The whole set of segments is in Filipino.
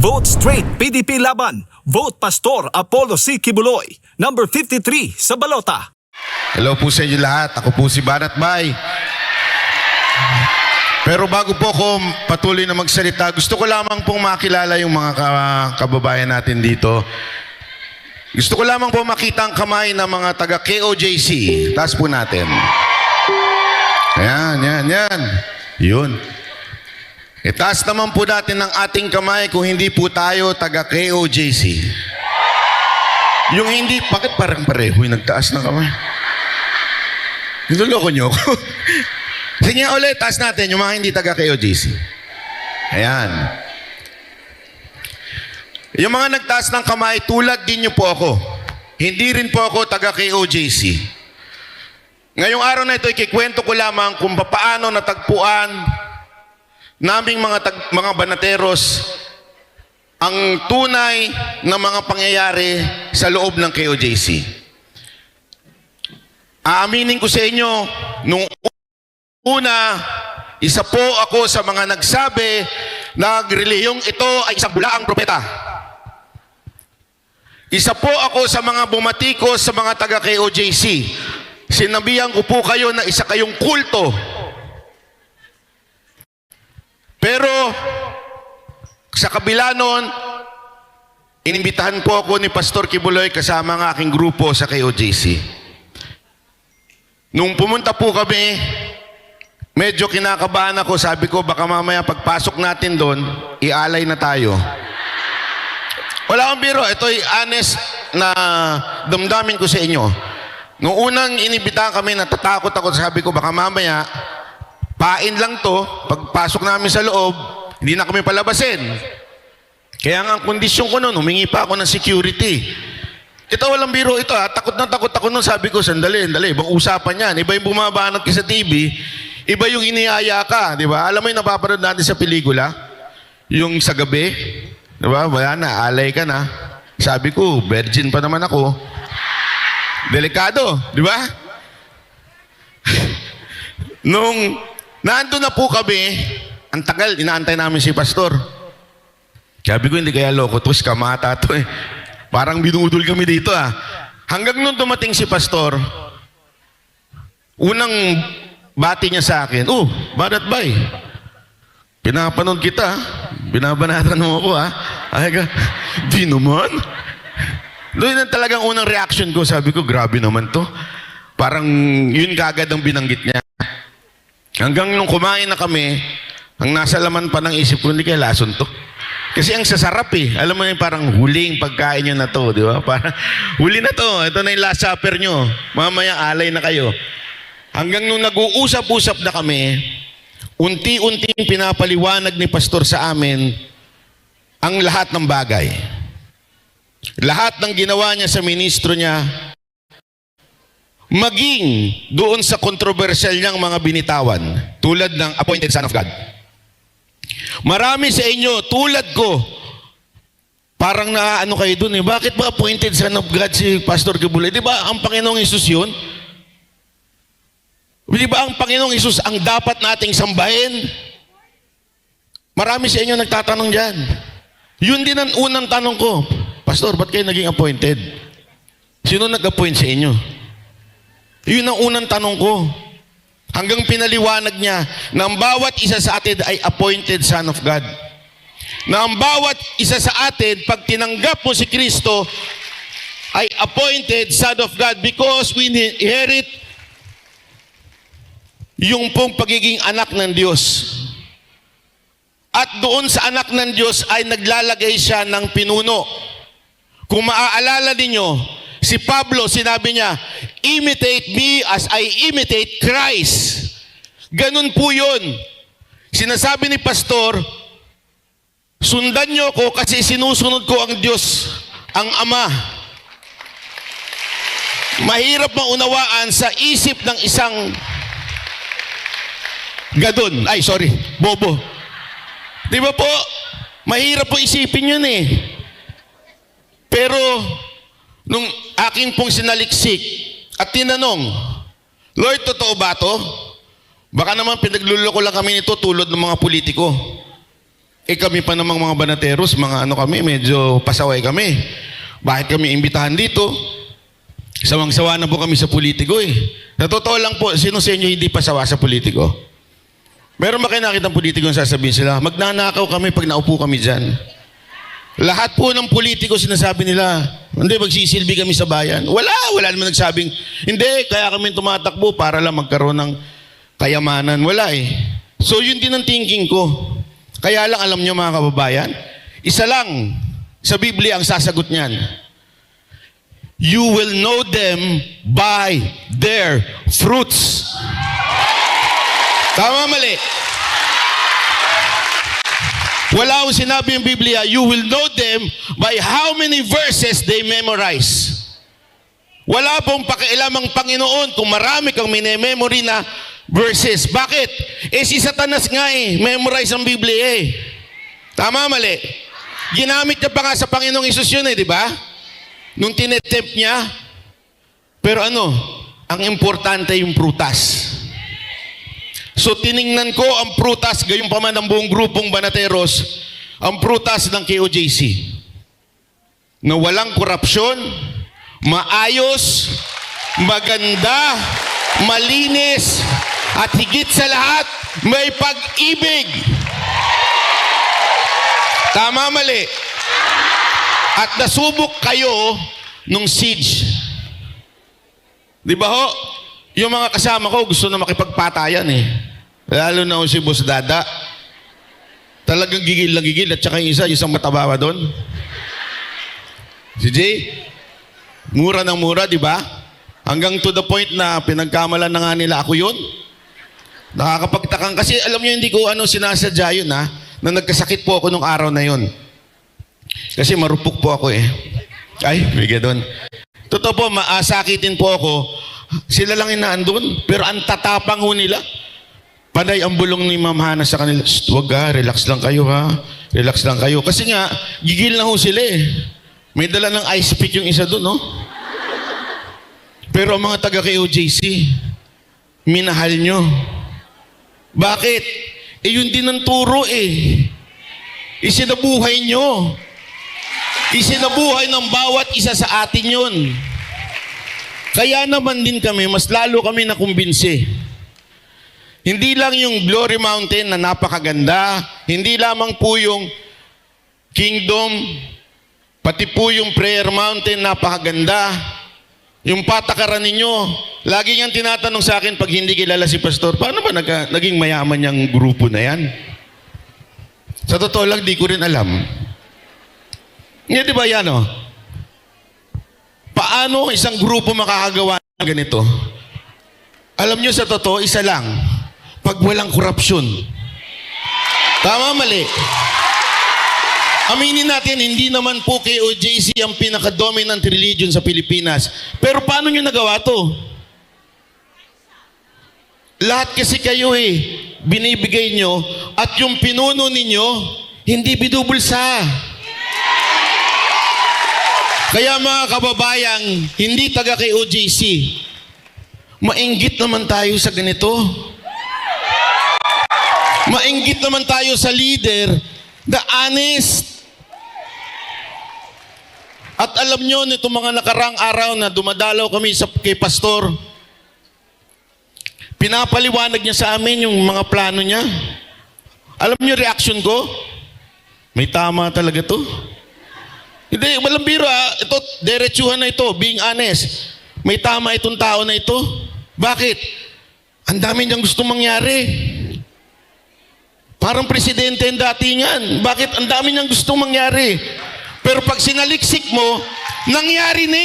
Vote Straight PDP Laban. Vote Pastor Apollo C. Kibuloy, number 53 sa balota. Hello po sa inyo lahat. Ako po si Banat Bay. Pero bago po ako patuloy na magsalita, gusto ko lamang pong makilala yung mga kababayan natin dito. Gusto ko lamang po makita ang kamay ng mga taga KOJC. Taas po natin. Ayan. Yun. Itaas naman po natin ng ating kamay kung hindi po tayo taga KOJC. Yung hindi, bakit parang pareho yung nagtaas ng kamay? Niloloko nyo ako. Sige ulit, taas natin yung mga hindi taga KOJC. Ayan. Yung mga nagtaas ng kamay, tulad din nyo po ako. Hindi rin po ako taga KOJC. Ngayong araw na ito, ikikwento ko lamang kung paano natagpuan naming mga banateros ang tunay na mga pangyayari sa loob ng KOJC. Aaminin ko sa inyo, nung una, isa po ako sa mga nagsabi na relihiyong ito ay isang bulaang propeta. Isa po ako sa mga bumatikos sa mga taga KOJC. Sinabihan ko po kayo na isa kayong kulto. Pero sa kabila nun, inimbitahan po ako ni Pastor Kibuloy kasama ang aking grupo sa KOJC. Nung pumunta po kami, medyo kinakabahan ako. Sabi ko, baka mamaya pagpasok natin doon, ialay na tayo. Wala akong biro. Ito'y honest na damdamin ko sa inyo. Nung unang inibitahan kami, natatakot ako. Sabi ko, baka mamaya, pain lang to, pagpasok namin sa loob, hindi na kami palabasin. Kaya nga ang kondisyon ko noon, humingi pa ako ng security. Ito walang biro ito ha, takot na takot ako noon. Sabi ko, sandali, ibang usapan yan. Iba yung bumabanat ka sa TV, iba yung iniyaya ka, di ba? Alam mo yung napapanood natin sa pelikula? Yung sa gabi, di ba? Wala na, alay ka na. Sabi ko, virgin pa naman ako. Delikado, di ba? Nung nandun na po kami, ang tagal, inaantay namin si Pastor. Sabi ko, hindi kaya loko to, kamata to eh. Parang binudol kami dito ah. Hanggang nung dumating si Pastor, unang bati niya sa akin, Banat Bay, pinapanood kita, binabanatan mo ako ah. Ay ka, di naman. Doon na talagang unang reaction ko, sabi ko, grabe naman to. Parang yun kagad ang binanggit niya. Hanggang nung kumain na kami, ang nasa laman pa ng isip ko, hindi kaya lason to. Kasi ang sasarap eh. Alam mo yung parang huling pagkain nyo na to, di ba? Parang huli na to. Ito na yung last supper nyo. Mamaya alay na kayo. Hanggang nung nag-uusap-usap na kami, unti-unting pinapaliwanag ni Pastor sa amin ang lahat ng bagay. Lahat ng ginawa niya sa ministro niya, maging doon sa kontrobersyal niyang mga binitawan, tulad ng appointed son of God. Marami sa inyo, tulad ko, parang naano kayo doon eh. Bakit ba appointed son of God si Pastor Kibuloy? Di ba ang Panginoong Hesus yun? Di ba ang Panginoong Hesus ang dapat nating sambahin? Marami sa inyo nagtatanong dyan. Yun din ang unang tanong ko. Pastor, ba't kayo naging appointed? Sino nag-appoint sa inyo? Yun ang unang tanong ko. Hanggang pinaliwanag niya na ang bawat isa sa atin ay appointed son of God. Na ang bawat isa sa atin, pag tinanggap mo si Kristo, ay appointed son of God because we inherit yung pong pagiging anak ng Diyos. At doon sa anak ng Diyos ay naglalagay siya ng pinuno. Kung maaalala ninyo, si Pablo, sinabi niya, imitate me as I imitate Christ. Ganun po yun. Sinasabi ni Pastor, sundan niyo ko kasi sinusunod ko ang Diyos, ang Ama. Mahirap maunawaan sa isip ng isang bobo. Di ba po? Mahirap po isipin yun eh. Pero, nung aking pong sinaliksik at tinanong, Lord, totoo ba to? Baka naman pinagluloko lang kami nito tulad ng mga politiko. Kami pa namang mga banateros, mga ano kami, medyo pasaway kami. Bakit kami imbitahan dito? Sawang-sawa na po kami sa politiko eh. Sa totoo lang po, sino sa inyo hindi pasawa sa politiko? Meron ba kayo nakitang politiko yung sasabihin sila, magnanakaw kami pag naupo kami dyan? Lahat po ng politiko sinasabi nila, hindi, magsisilbi kami sa bayan. Wala naman nagsabing, hindi, kaya kami tumatakbo para lang magkaroon ng kayamanan. Wala eh. So yun din ang thinking ko. Kaya lang alam nyo mga kababayan, isa lang sa Biblia ang sasagot niyan. You will know them by their fruits. Tama mali? Wala akong sinabi yung Biblia, you will know them by how many verses they memorize. Wala pong pakialam ang Panginoon kung marami kang minememory na verses. Bakit? Si Satanas nga memorize ang Biblia Tama mali? Ginamit niya pa nga sa Panginoong Isus yun di ba? Nung tinetempt niya. Pero ang importante yung prutas. So tiningnan ko ang prutas, gayon pa man ang buong grupong banateros, ang prutas ng KOJC. Na walang korupsyon, maayos, maganda, malinis, at higit sa lahat, may pag-ibig. Tama mali? At nasubok kayo nung siege. Di ba ho? Yung mga kasama ko gusto na makipagpatayan Lalo na si Boss Dada. Talagang gigil na gigil. At saka yung isa, yung isang matabawa doon. Si Jay, mura ng mura, di ba? Hanggang to the point na pinagkamalan na nga nila ako yun. Nakakapagtakang. Kasi alam niyo, hindi ko sinasadya yun na nagkasakit po ako nung araw na yun. Kasi marupok po ako Ay, bigay doon. Totoo po, maasakitin po ako. Sila lang inaandun. Pero ang tatapang ho nila. Panay ang bulong ni Ma'am Hana sa kanila. Wag relax lang kayo Relax lang kayo. Kasi nga, gigil na ho sila May dala ng ice pick yung isa doon, no? Pero ang mga taga KOJC, minahal nyo. Bakit? Yun din ang turo Isinabuhay nyo. Isinabuhay ng bawat isa sa atin yun. Kaya naman din kami, mas lalo kami nakumbinsi. Hindi lang yung Glory Mountain na napakaganda, hindi lamang po yung Kingdom, pati po yung Prayer Mountain napakaganda. Yung patakaran ninyo, lagi niyang tinatanong sa akin pag hindi kilala si Pastor, paano ba naging mayaman yung grupo na yan? Sa totoo lang, di ko rin alam. Hindi di ba yan Paano isang grupo makakagawa ng ganito? Alam nyo sa totoo, isa lang. Pag walang korupsyon. Tama mali? Aminin natin, hindi naman po KOJC ang pinaka-dominant religion sa Pilipinas. Pero paano nyo nagawa to? Lahat kasi kayo binibigay nyo at yung pinuno ninyo, hindi binubulsa. Kaya mga kababayang, hindi taga KOJC, mainggit naman tayo sa ganito. Mainggit naman tayo sa leader na honest. At alam nyo, nitong mga nakarang araw na dumadalaw kami kay Pastor, pinapaliwanag niya sa amin yung mga plano niya. Alam nyo reaction ko? May tama talaga to. Hindi, walang biro ito, diretsuhan na ito, being honest. May tama itong tao na ito. Bakit? Ang dami niyang gusto mangyari. Parang presidente ang datingan. Bakit? Ang dami niyang gustong mangyari. Pero pag sinaliksik mo, nangyari na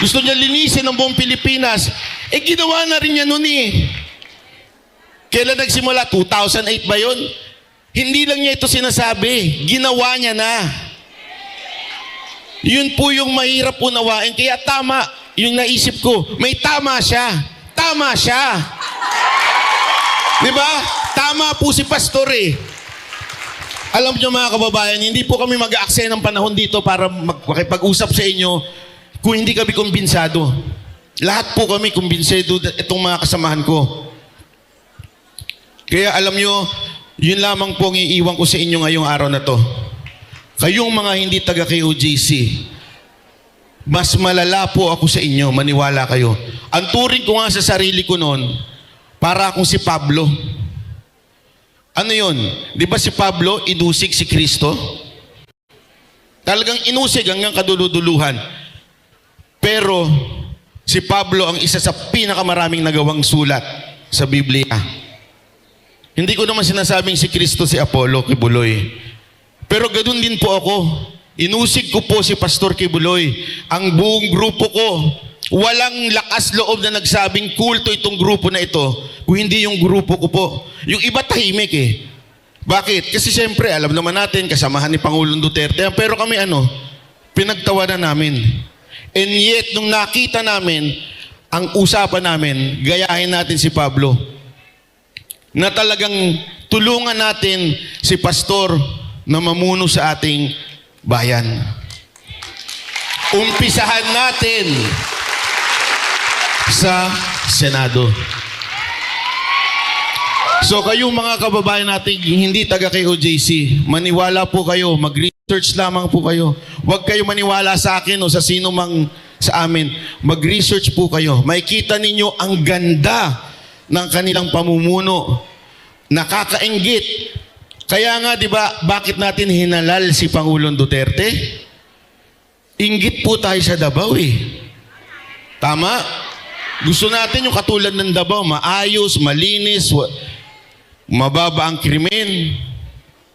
Gusto niya linisin ang buong Pilipinas. Ginawa na rin niya noon Kailan nagsimula? 2008 ba yun? Hindi lang niya ito sinasabi. Ginawa niya na. Yun po yung mahirap unawain. Kaya tama yung naisip ko. May tama siya. Tama siya. Diba? Tama po si Pastor Alam niyo mga kababayan, hindi po kami mag-aaksaya ng panahon dito para makipag-usap sa inyo kung hindi kami kumbinsado. Lahat po kami kumbinsado itong mga kasamahan ko. Kaya alam nyo, yun lamang po ang iiwan ko sa inyo ngayong araw na to. Kayong mga hindi taga KOJC, mas malala po ako sa inyo, maniwala kayo. Ang turing ko nga sa sarili ko noon, para akong si Pablo. Ano yun? Di ba si Pablo, inusig si Kristo? Talagang inusig hanggang kaduluduluhan. Pero si Pablo ang isa sa pinakamaraming nagawang sulat sa Biblia. Hindi ko naman sinasabing si Kristo si Apollo Kibuloy. Pero ganoon din po ako. Inusig ko po si Pastor Kibuloy. Ang buong grupo ko, walang lakas loob na nagsabing kulto itong grupo na ito, kung hindi yung grupo ko po. Yung iba tahimik eh. Bakit? Kasi siyempre, alam naman natin, kasamahan ni Pangulong Duterte. Pero kami pinagtawanan namin. And yet, nung nakita namin, ang usapan namin, gayahin natin si Pablo. Na talagang tulungan natin si Pastor na mamuno sa ating bayan. Umpisahan natin sa Senado. So kayong mga kababayan natin hindi taga KOJC, maniwala po kayo, mag-research lamang po kayo. Huwag kayo maniwala sa akin o sa sino mang sa amin. Mag-research po kayo. Makikita ninyo ang ganda ng kanilang pamumuno. Nakakainggit. Kaya nga, di ba, bakit natin hinalal si Pangulong Duterte? Inggit po tayo sa Davao eh. Tama? Gusto natin yung katulad ng Davao, maayos, malinis, mababa ang krimen.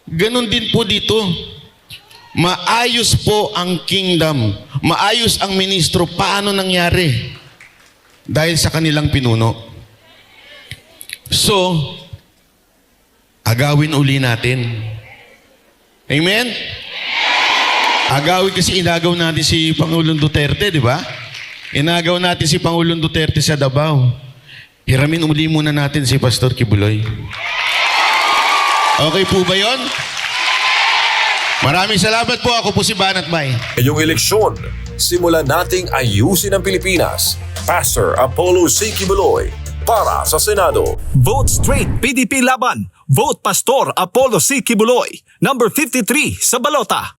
Ganon din po dito. Maayos po ang kingdom. Maayos ang ministro. Paano nangyari? Dahil sa kanilang pinuno. So, agawin uli natin. Amen? Agawin kasi inagaw natin si Pangulong Duterte, di ba? Inagaw natin si Pangulong Duterte sa Davao. Hiramin uli muna natin si Pastor Kibuloy. Okay po ba yun? Maraming salamat po. Ako po si Banat May. Ngayong eleksyon, simulan nating ayusin ang Pilipinas. Pastor Apollo C. Kibuloy para sa Senado. Vote straight PDP laban. Vote Pastor Apollo C. Kibuloy, number 53 sa balota.